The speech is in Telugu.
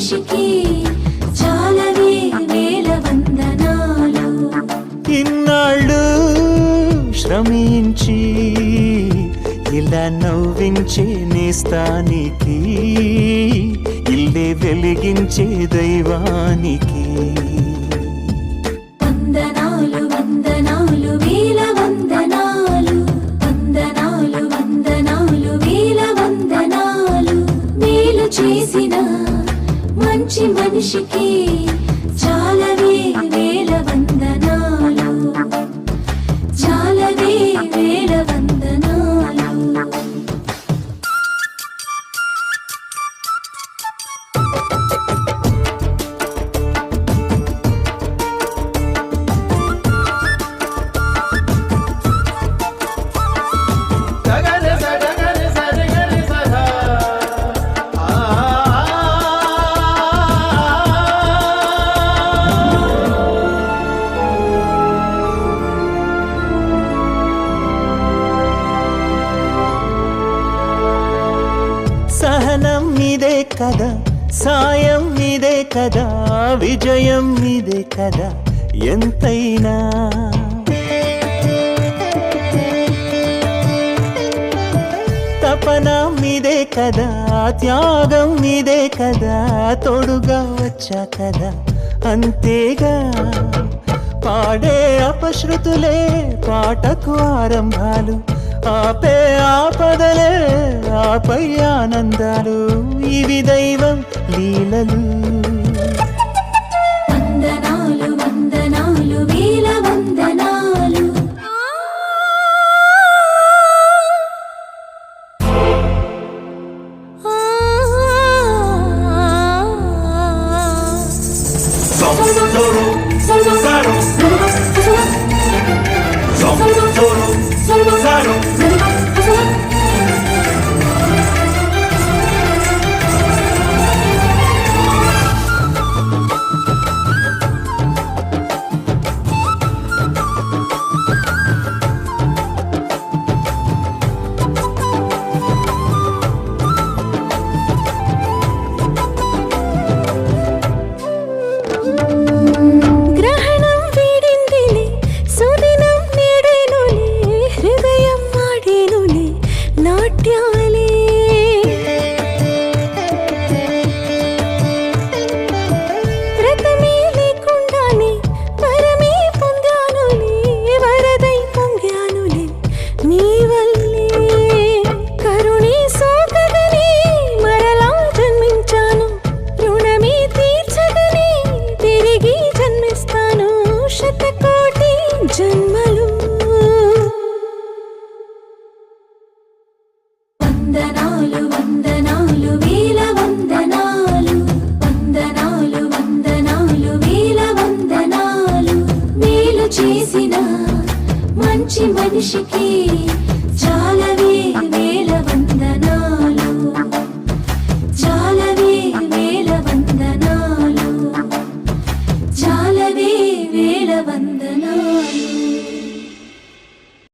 మనిషికి చాలవే వేల వందనాలు. ఇన్నాళ్ళు శ్రమించి ఇలా నవ్వించే నేస్తానికి, ఇల్లే వెలిగించే దైవానికి వందనాలు వందనాలు వేల వందనాలు. వందనాలు వందనాలు వేల వందనాలు. మేలు చేసిన మంచి మనిషికి చాలవే వేల వందనాలు. చాలవే వేల వందనాలు. సహనం మీదే కదా, సాయం మీదే కదా, విజయం మీదే కదా ఎంతైనా. తపన మీదే కదా, త్యాగం మీదే కదా, తోడుగా వచ్చా కదా అంతేగా. పాడే అపశృతులే పాటకు ఆరంభాలు, ఆపే ఆపదలే ఆపై ఆనందాలు, ఇవి దైవం లీలలు. వందనాలు వందనాలు వేల వందనాలు. వందనాలు వందనాలు వేల వందనాలు. వందనాలు వందనాలు వేల వందనాలు. మేలు చేసిన మంచి మనిషికి చాలవే వేల వందనాలు.